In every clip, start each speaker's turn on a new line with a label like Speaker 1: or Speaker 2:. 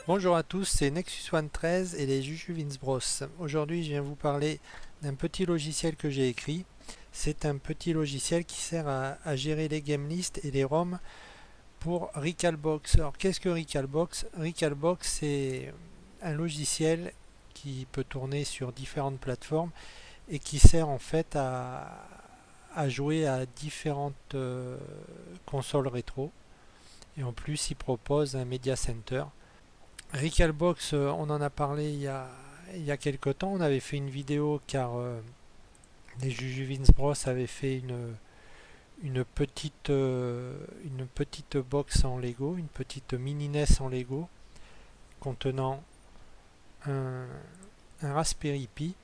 Speaker 1: Bonjour à tous, c'est Nexus One 13 et les Jujubee Bros. Aujourd'hui, je viens vous parler d'un petit logiciel que j'ai écrit. C'est un petit logiciel qui sert à gérer les game lists et les ROM pour Recalbox. Alors, qu'est-ce que Recalbox? Recalbox, c'est un logiciel qui peut tourner sur différentes plateformes et qui sert en fait à jouer à différentes consoles rétro. Et en plus, il propose un Media Center. Recalbox, on en a parlé il y a quelques temps. On avait fait une vidéo car les Jujubee Bros avaient fait une petite box en Lego, une petite mini NES en Lego contenant un, un Raspberry Pi.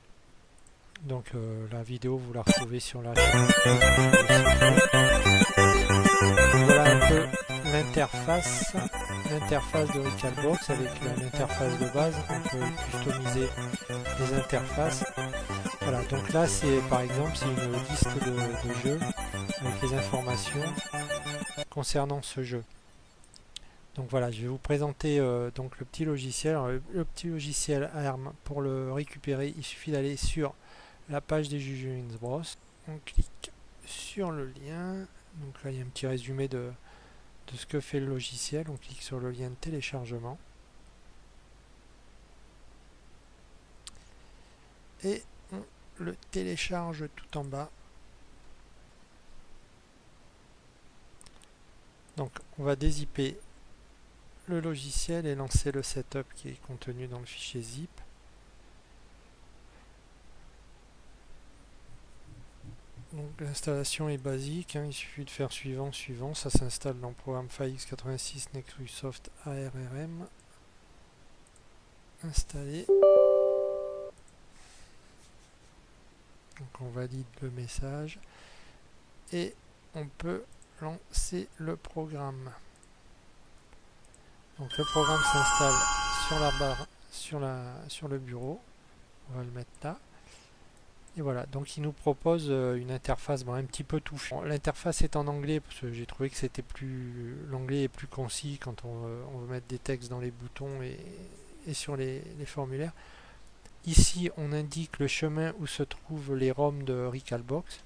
Speaker 1: Donc la vidéo vous la retrouvez sur la chaîne Voilà un peu l'interface de Recalbox avec l'interface de base. On peut customiser les interfaces. Voilà, donc là c'est par exemple c'est une liste de jeux avec les informations concernant ce jeu. Donc voilà, je vais vous présenter donc le petit logiciel. Alors, le petit logiciel ARM, pour le récupérer, il suffit d'aller sur la page des Jujubee Bros. On clique sur le lien. Donc là il y a un petit résumé de ce que fait le logiciel. On clique sur le lien de téléchargement. Et on le télécharge tout en bas. Donc on va dézipper le logiciel et lancer le setup qui est contenu dans le fichier zip. Donc l'installation est basique, il suffit de faire suivant, suivant, ça s'installe dans le programme File x86 Nexusoft ARRM. Installé. Donc on valide le message et on peut lancer le programme. Donc le programme s'installe sur la barre, sur le bureau. On va le mettre là. Et voilà, donc il nous propose une interface un petit peu touffue. L'interface est en anglais parce que j'ai trouvé que l'anglais est plus concis quand on veut mettre des textes dans les boutons et sur les formulaires. Ici, on indique le chemin où se trouvent les ROM de Recalbox.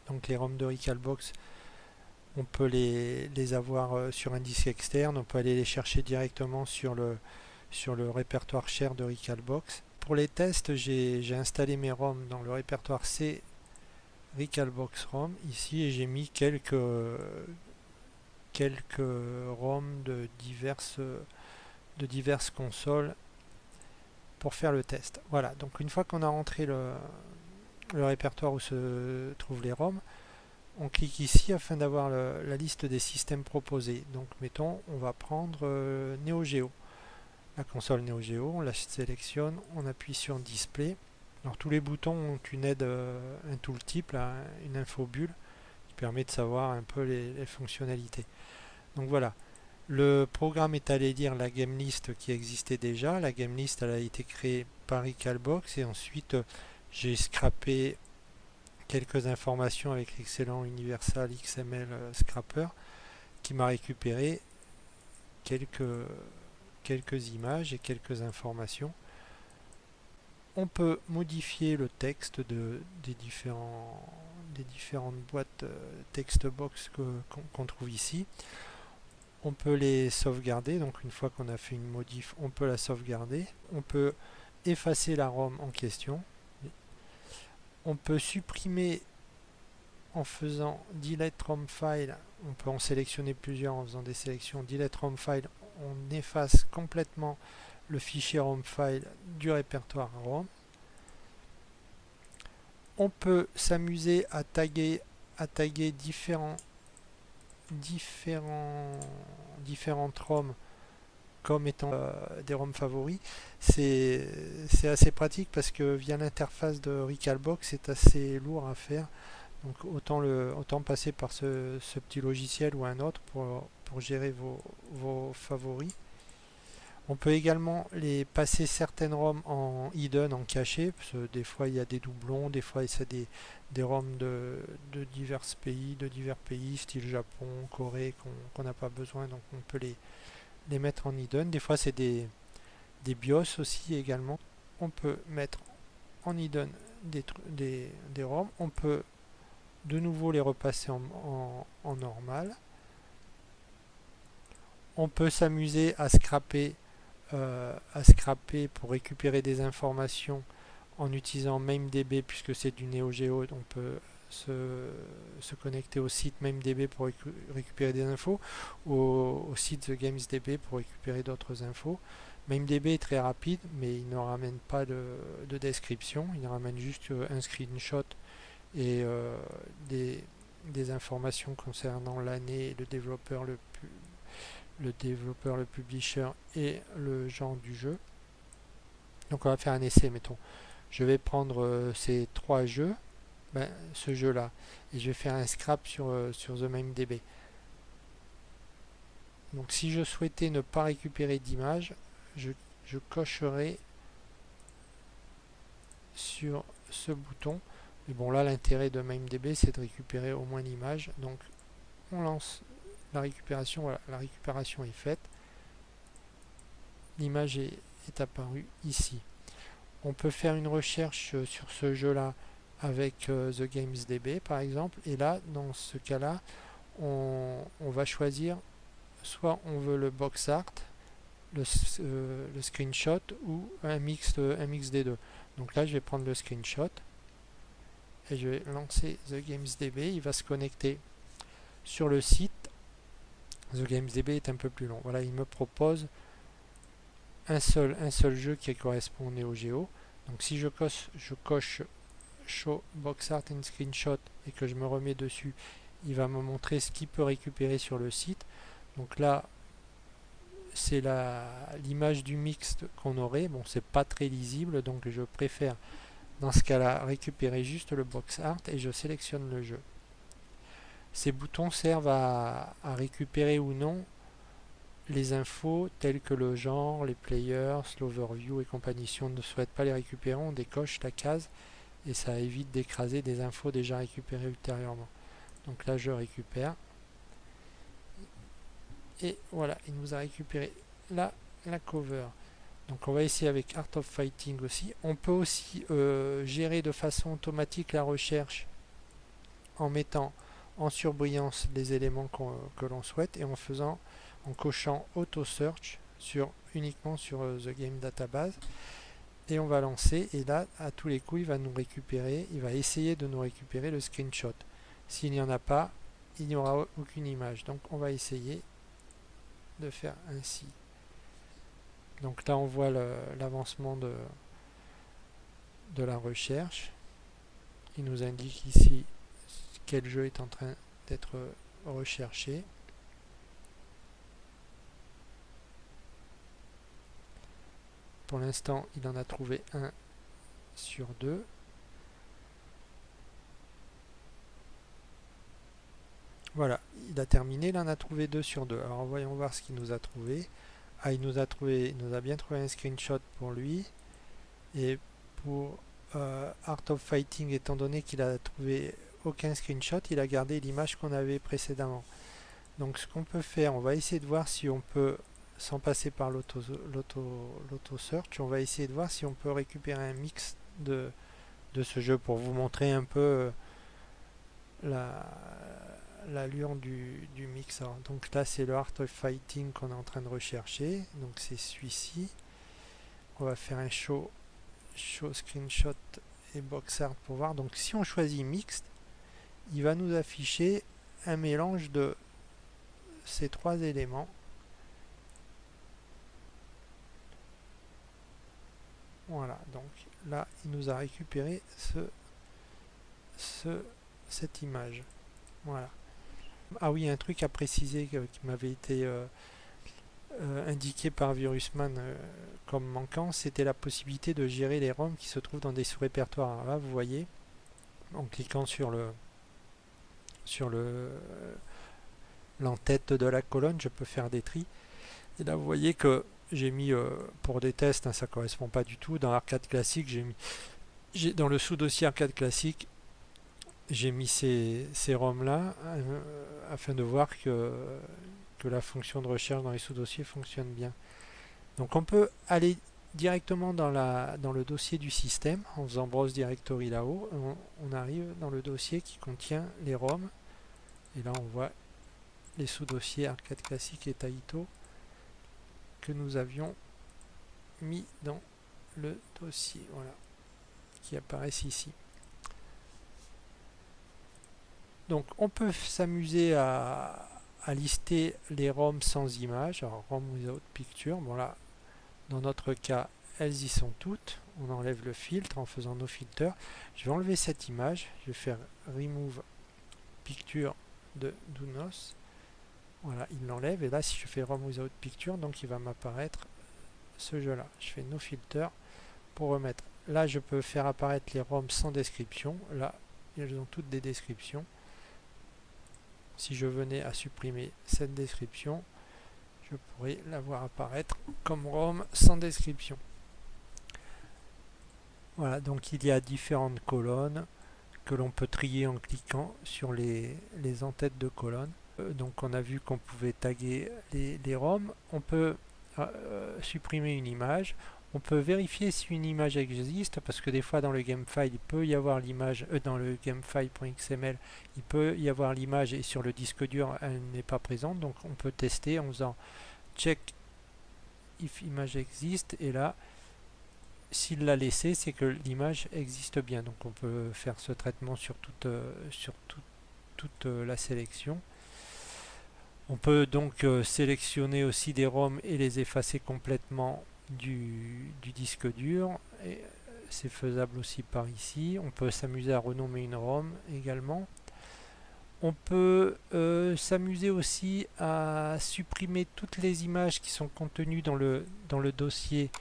Speaker 1: Donc les ROM de Recalbox, on peut les avoir sur un disque externe, on peut aller les chercher directement sur le répertoire share de Recalbox. Pour les tests, j'ai installé mes ROM dans le répertoire C Recalbox ROM ici et j'ai mis quelques ROM de diverses consoles pour faire le test. Voilà, donc une fois qu'on a rentré le répertoire où se trouvent les ROM, on clique ici afin d'avoir la liste des systèmes proposés. Donc mettons, on va prendre Neo Geo. La console Neo Geo, on la sélectionne, on appuie sur Display. Alors tous les boutons ont une aide, un tooltip, là, une info bulle, qui permet de savoir un peu les fonctionnalités. Donc voilà, le programme est allé lire la game list qui existait déjà. La game list elle a été créée par Recalbox et ensuite j'ai scrappé quelques informations avec l'excellent Universal XML Scrapper qui m'a récupéré quelques images et quelques informations. On peut modifier le texte des différentes boîtes text box qu'on trouve ici. On peut les sauvegarder, donc une fois qu'on a fait une modif, on peut la sauvegarder. On peut effacer la ROM en question. On peut supprimer en faisant delete ROM file. On peut en sélectionner plusieurs en faisant des sélections. Delete ROM file, on efface complètement le fichier ROM file du répertoire ROM. On peut s'amuser à taguer différentes ROM comme étant des ROM favoris. C'est assez pratique parce que via l'interface de Recalbox, c'est assez lourd à faire. Donc autant passer par ce petit logiciel ou un autre pour gérer vos favoris. On peut également les passer certaines ROM en hidden, en caché, parce que des fois il y a des doublons, des fois c'est des ROM de divers pays, style Japon, Corée, qu'on n'a pas besoin, donc on peut les mettre en hidden. Des fois, c'est des BIOS aussi également. On peut mettre en hidden des ROM. On peut de nouveau les repasser en normal. On peut s'amuser à scraper pour récupérer des informations en utilisant MameDB, puisque c'est du Neo Geo. On peut se connecter au site MameDB pour récupérer des infos, ou au site TheGamesDB pour récupérer d'autres infos. MameDB est très rapide, mais il ne ramène pas de description, il ramène juste un screenshot et des informations concernant l'année, le développeur, le publisher et le genre du jeu. Donc on va faire un essai, mettons. Je vais prendre ces trois jeux, ce jeu là, et je vais faire un scrap sur The MameDB. Donc si je souhaitais ne pas récupérer d'image, je cocherai sur ce bouton. Mais bon, là l'intérêt de MameDB c'est de récupérer au moins l'image. Donc on lance la récupération. Voilà, la récupération est faite. L'image est apparue ici. On peut faire une recherche sur ce jeu là avec TheGamesDB par exemple, et là dans ce cas là on va choisir, soit on veut le box art, le screenshot, ou un mix des deux. Donc là je vais prendre le screenshot et je vais lancer TheGamesDB. Il va se connecter sur le site. TheGamesDB est un peu plus long. Voilà, il me propose un seul jeu qui correspond au Neo Geo. Donc si je coche Show Box Art and Screenshot et que je me remets dessus, il va me montrer ce qu'il peut récupérer sur le site. Donc là c'est l'image du mixte qu'on aurait. Bon, c'est pas très lisible, donc je préfère dans ce cas là récupérer juste le box art et je sélectionne le jeu. Ces boutons servent à récupérer ou non les infos telles que le genre, les players, l'overview et compagnie. Si on ne souhaite pas les récupérer, on décoche la case et ça évite d'écraser des infos déjà récupérées ultérieurement. Donc là je récupère et voilà, il nous a récupéré la cover. Donc on va essayer avec Art of Fighting aussi. On peut aussi gérer de façon automatique la recherche en mettant en surbrillance les éléments que l'on souhaite et en cochant Auto Search uniquement sur The Game Database. Et on va lancer, et là à tous les coups il va essayer de nous récupérer le screenshot. S'il n'y en a pas, il n'y aura aucune image. Donc on va essayer de faire ainsi. Donc là on voit l'avancement de la recherche. Il nous indique ici quel jeu est en train d'être recherché. Pour l'instant, il en a trouvé 1 sur 2. Voilà, il a terminé, il en a trouvé 2 sur 2. Alors voyons voir ce qu'il nous a trouvé. Ah, il nous a bien trouvé un screenshot pour lui. Et pour Art of Fighting, étant donné qu'il a trouvé aucun screenshot, il a gardé l'image qu'on avait précédemment. Donc ce qu'on peut faire, on va essayer de voir si on peut, sans passer par l'auto search, on va essayer de voir si on peut récupérer un mix de ce jeu pour vous montrer un peu l'allure du mix. Alors, donc là c'est le Art of Fighting qu'on est en train de rechercher, donc c'est celui-ci. On va faire un show screenshot et box art pour voir. Donc si on choisit mixte, il va nous afficher un mélange de ces trois éléments. Voilà, donc là il nous a récupéré cette image. Voilà. Ah oui, un truc à préciser qui m'avait été indiqué par Virusman comme manquant, c'était la possibilité de gérer les ROM qui se trouvent dans des sous-répertoires. Alors là vous voyez, en cliquant sur l'entête de la colonne, je peux faire des tris. Et là vous voyez que j'ai mis pour des tests, ça correspond pas du tout. Dans Arcade Classique, dans le sous-dossier Arcade Classique, j'ai mis ces ROM là afin de voir que que la fonction de recherche dans les sous-dossiers fonctionne bien. Donc on peut aller directement dans le dossier du système en faisant browse directory là-haut. On arrive dans le dossier qui contient les ROM et là on voit les sous-dossiers Arcade Classic et Taito que nous avions mis dans le dossier, voilà, qui apparaissent ici. Donc on peut s'amuser à lister les ROM sans image, alors ROM without picture, bon là dans notre cas elles y sont toutes, on enlève le filtre en faisant no filter. Je vais enlever cette image, je vais faire remove picture de Dunos, voilà il l'enlève et là si je fais ROM without picture, donc il va m'apparaître ce jeu là. Je fais no filter pour remettre, là je peux faire apparaître les ROM sans description, là elles ont toutes des descriptions. Si je venais à supprimer cette description, je pourrais la voir apparaître comme ROM sans description. Voilà, donc il y a différentes colonnes que l'on peut trier en cliquant sur les en-têtes de colonnes. Donc on a vu qu'on pouvait taguer les ROM, on peut supprimer une image, on peut vérifier si une image existe, parce que des fois dans le gamefile il peut y avoir l'image, dans le gamefile.xml il peut y avoir l'image et sur le disque dur elle n'est pas présente, donc on peut tester en faisant check if image existe, et là s'il l'a laissé c'est que l'image existe bien, donc on peut faire ce traitement sur toute la sélection. On peut donc sélectionner aussi des ROM et les effacer complètement du disque dur, et c'est faisable aussi par ici. On peut s'amuser à renommer une ROM également. On peut s'amuser aussi à supprimer toutes les images qui sont contenues dans le dossier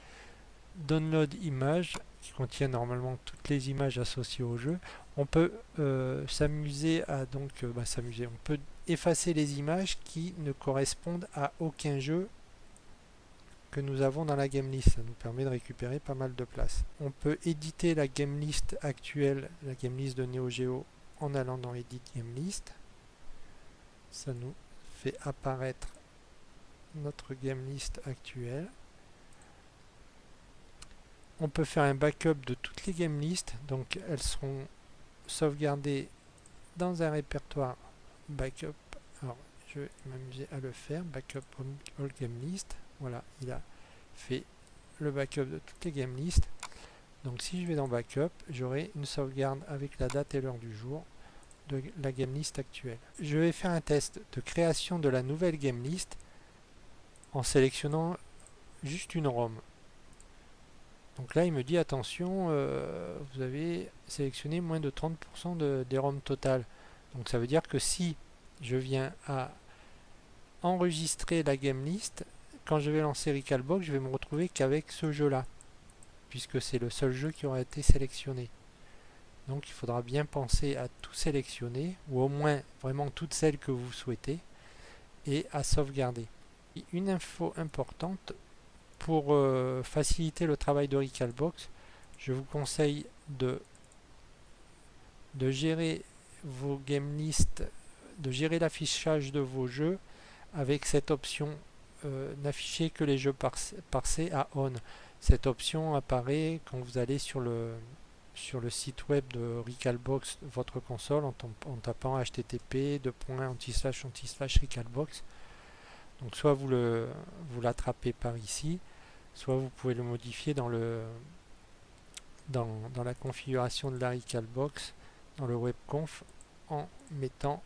Speaker 1: download image, qui contient normalement toutes les images associées au jeu. On peut s'amuser à on peut effacer les images qui ne correspondent à aucun jeu que nous avons dans la game list. Ça nous permet de récupérer pas mal de place. On peut éditer la game list actuelle, la game list de Neo Geo, en allant dans Edit Game List. Ça nous fait apparaître notre game list actuelle. On peut faire un backup de toutes les game lists, donc elles seront sauvegardées dans un répertoire backup. Alors je vais m'amuser à le faire, backup all game list. Voilà, il a fait le backup de toutes les game lists. Donc si je vais dans backup, j'aurai une sauvegarde avec la date et l'heure du jour de la game list actuelle. Je vais faire un test de création de la nouvelle game list en sélectionnant juste une ROM. Donc là il me dit attention, vous avez sélectionné moins de 30% des ROM totales. Donc ça veut dire que si je viens à enregistrer la game list, quand je vais lancer Recalbox, je vais me retrouver qu'avec ce jeu là, puisque c'est le seul jeu qui aura été sélectionné. Donc il faudra bien penser à tout sélectionner, ou au moins vraiment toutes celles que vous souhaitez, et à sauvegarder. Une info importante, pour faciliter le travail de Recalbox, je vous conseille de gérer vos game lists, de gérer l'affichage de vos jeux avec cette option n'afficher que les jeux parsés à on. Cette option apparaît quand vous allez sur le site web de Recalbox, votre console, en tapant http://recalbox. Donc soit vous l'attrapez par ici, soit vous pouvez le modifier dans la configuration de la Recalbox, dans le webconf, en mettant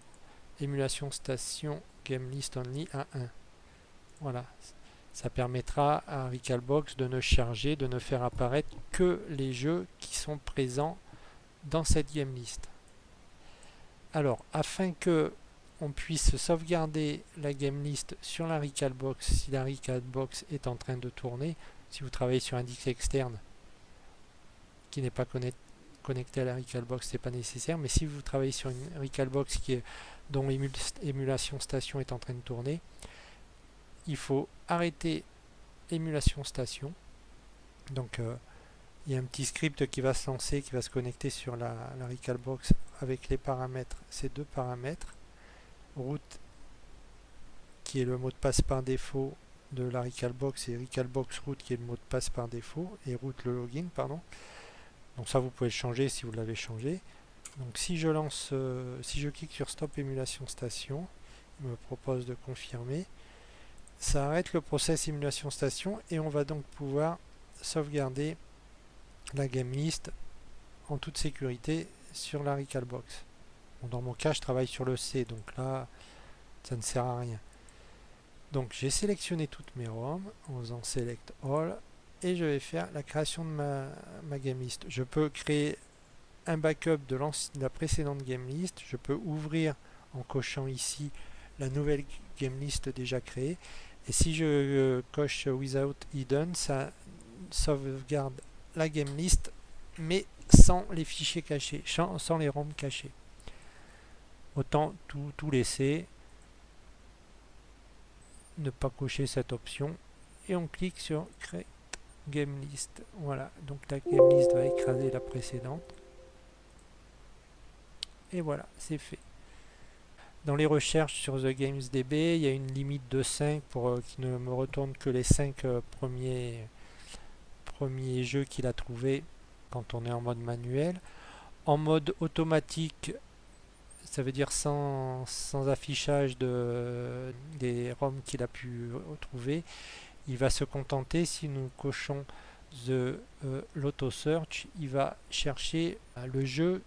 Speaker 1: émulation station game list only à 1. Voilà, ça permettra à Recalbox de ne charger, de ne faire apparaître que les jeux qui sont présents dans cette game list. Alors, afin que on puisse sauvegarder la game list sur la Recalbox, si la Recalbox est en train de tourner, si vous travaillez sur un disque externe qui n'est pas connecté à la Recalbox, c'est pas nécessaire, mais si vous travaillez sur une Recalbox dont émulation station est en train de tourner, il faut arrêter émulation station. Donc il y a un petit script qui va se lancer, qui va se connecter sur la Recalbox avec les paramètres, ces deux paramètres, route qui est le mot de passe par défaut de la Recalbox, et Recalbox root qui est le mot de passe par défaut, et root le login, pardon. Donc ça vous pouvez le changer si vous l'avez changé. Donc si je lance, si je clique sur Stop émulation station, il me propose de confirmer. Ça arrête le process émulation station et on va donc pouvoir sauvegarder la game list en toute sécurité sur la Recalbox. Bon, dans mon cas, je travaille sur le C, donc là, ça ne sert à rien. Donc j'ai sélectionné toutes mes ROM en faisant Select All et je vais faire la création de ma game list. Je peux créer un backup de la précédente game list. Je peux ouvrir en cochant ici la nouvelle game list déjà créée. Et si je coche Without Hidden, ça sauvegarde la game list, mais sans les fichiers cachés, sans les ROM cachés. Autant tout laisser, ne pas cocher cette option, et on clique sur Create Game List. Voilà, donc la game list va écraser la précédente. Et voilà, c'est fait. Dans les recherches sur The Games DB, il y a une limite de 5 pour qu'il ne me retourne que les 5 premiers jeux qu'il a trouvés quand on est en mode manuel. En mode automatique, ça veut dire sans affichage des ROM qu'il a pu trouver, il va se contenter, si nous cochons l'auto search, il va chercher le jeu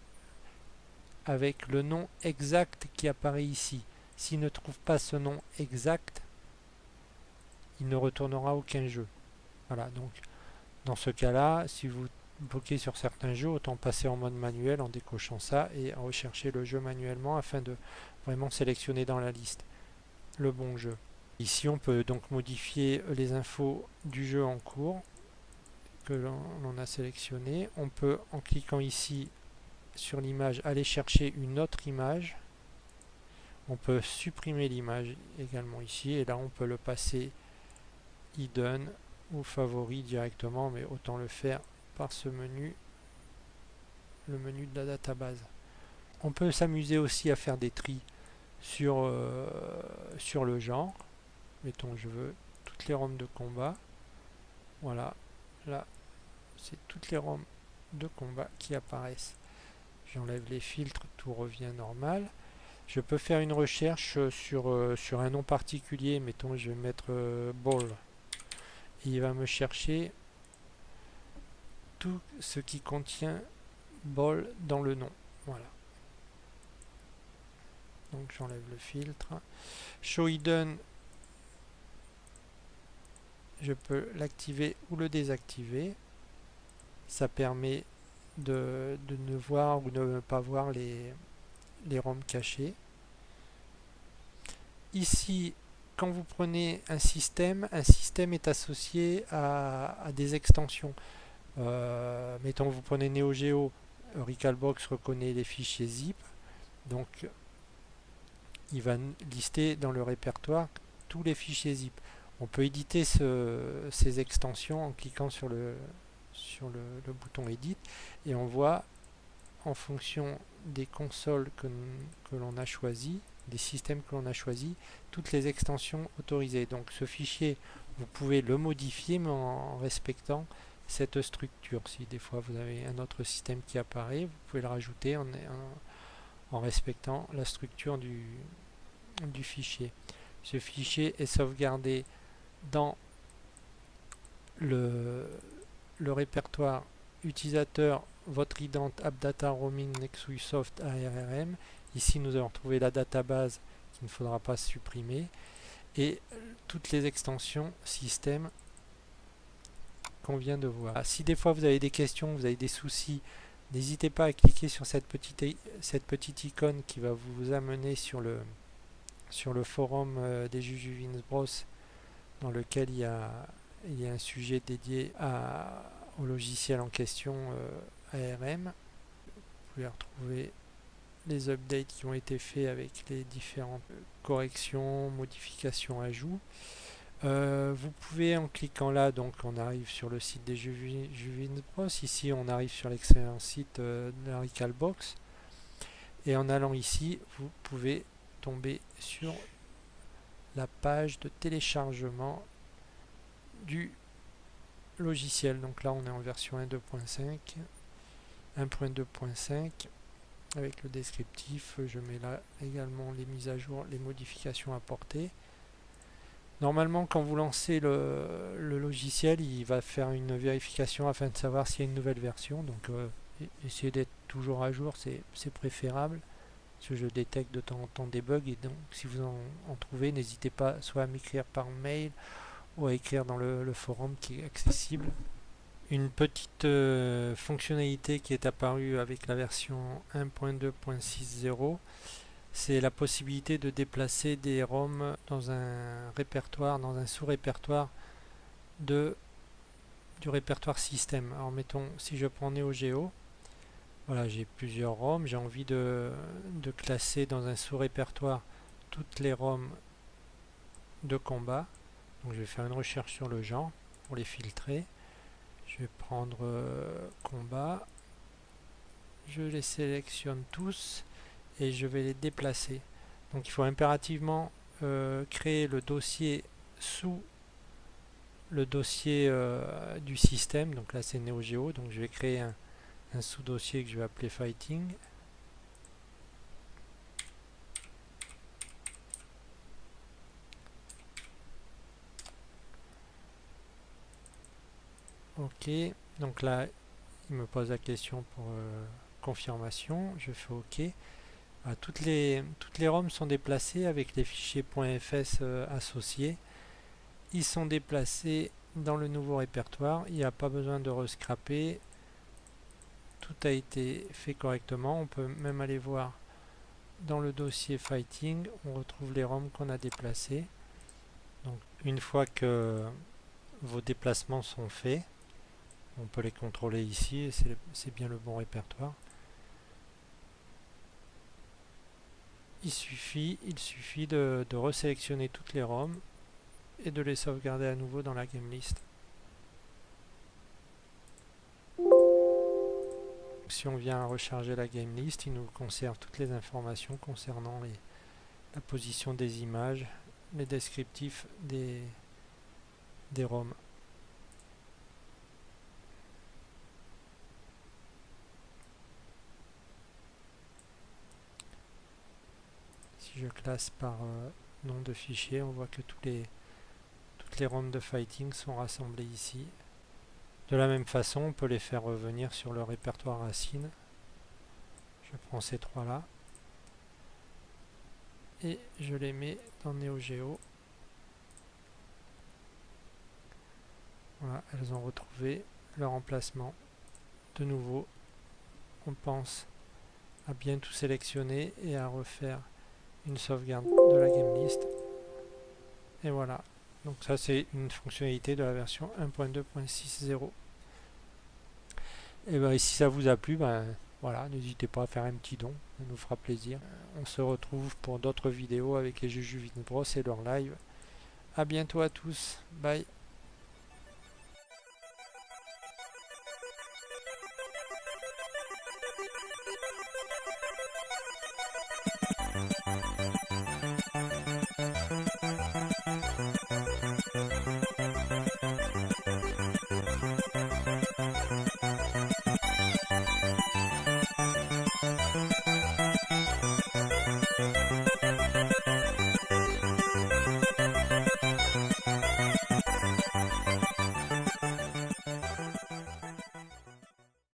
Speaker 1: avec le nom exact qui apparaît ici. S'il ne trouve pas ce nom exact, il ne retournera aucun jeu. Voilà, donc dans ce cas-là, si vous bloquez sur certains jeux, autant passer en mode manuel en décochant ça et rechercher le jeu manuellement afin de vraiment sélectionner dans la liste le bon jeu. Ici, on peut donc modifier les infos du jeu en cours que l'on a sélectionné. On peut, en cliquant ici sur l'image, aller chercher une autre image. On peut supprimer l'image également ici, et là on peut le passer hidden ou favori directement, mais autant le faire par ce menu, le menu de la database. On peut s'amuser aussi à faire des tris sur le genre. Mettons, je veux toutes les ROM de combat. Voilà, là c'est toutes les ROM de combat qui apparaissent. J'enlève les filtres, tout revient normal. Je peux faire une recherche sur un nom particulier. Mettons, je vais mettre ball. Et il va me chercher tout ce qui contient ball dans le nom. Voilà. Donc j'enlève le filtre. Show hidden, je peux l'activer ou le désactiver. Ça permet de ne voir ou de ne pas voir les ROM cachés. Ici, quand vous prenez un système est associé à des extensions. Mettons, vous prenez Neo Geo, Recalbox reconnaît les fichiers zip, donc il va lister dans le répertoire tous les fichiers zip. On peut éditer ces extensions en cliquant sur le bouton Edit, et on voit en fonction des consoles que l'on a choisi, des systèmes que l'on a choisi, toutes les extensions autorisées. Donc ce fichier, vous pouvez le modifier, mais en respectant cette structure. Si des fois vous avez un autre système qui apparaît, vous pouvez le rajouter en respectant la structure du fichier. Ce fichier est sauvegardé dans le répertoire utilisateur votre ident appdata roaming nexuisoft ARRM. Ici nous allons retrouver la database qu'il ne faudra pas supprimer et toutes les extensions système qu'on vient de voir. Si des fois vous avez des questions, vous avez des soucis, n'hésitez pas à cliquer sur cette petite icône qui va vous amener sur le forum des Jujubins Bros, dans lequel il y a un sujet dédié au logiciel en question ARM. Vous pouvez retrouver les updates qui ont été faits avec les différentes corrections, modifications, ajouts. Vous pouvez, en cliquant là, donc on arrive sur le site des Juvins Bros. Ici on arrive sur l'excellent site de la Recalbox, et en allant ici vous pouvez tomber sur la page de téléchargement du logiciel. Donc là on est en version 1.2.5, 1.2.5 avec le descriptif. Je mets là également les mises à jour, les modifications apportées. Normalement, quand vous lancez le logiciel, il va faire une vérification afin de savoir s'il y a une nouvelle version. Donc, essayez d'être toujours à jour, c'est préférable. Parce que je détecte de temps en temps des bugs. Et donc, si vous en trouvez, n'hésitez pas soit à m'écrire par mail ou à écrire dans le forum qui est accessible. Une petite fonctionnalité qui est apparue avec la version 1.2.60. C'est la possibilité de déplacer des ROM dans un répertoire, dans un sous-répertoire du répertoire système. Alors mettons, si je prends Neo Geo, voilà, j'ai plusieurs ROM, j'ai envie de classer dans un sous-répertoire toutes les ROM de combat. Donc je vais faire une recherche sur le genre pour les filtrer. Je vais prendre combat, je les sélectionne tous et je vais les déplacer. Donc il faut impérativement créer le dossier sous le dossier du système. Donc là c'est Neo Geo, donc je vais créer un sous-dossier que je vais appeler Fighting. Ok, donc là il me pose la question pour confirmation, je fais OK. Voilà, toutes les ROM sont déplacées avec les fichiers .fs associés. Ils sont déplacés dans le nouveau répertoire, il n'y a pas besoin de rescraper, tout a été fait correctement. On peut même aller voir dans le dossier Fighting, on retrouve les ROM qu'on a déplacés. Donc une fois que vos déplacements sont faits, on peut les contrôler ici et c'est bien le bon répertoire. Il suffit de resélectionner toutes les ROM et de les sauvegarder à nouveau dans la game list. Si on vient recharger la game list, il nous conserve toutes les informations concernant la position des images, les descriptifs des ROM. Si je classe par nom de fichier, on voit que toutes les ROM de Fighting sont rassemblées ici. De la même façon, on peut les faire revenir sur le répertoire racine. Je prends ces trois là et je les mets dans Neo Geo. Voilà, elles ont retrouvé leur emplacement. De nouveau, on pense à bien tout sélectionner et à refaire une sauvegarde de la game list. Et voilà. Donc ça c'est une fonctionnalité de la version 1.2.60. Et ben si ça vous a plu, voilà, n'hésitez pas à faire un petit don, ça nous fera plaisir. On se retrouve pour d'autres vidéos avec les Jujubee Bros et leur live. A bientôt à tous, bye.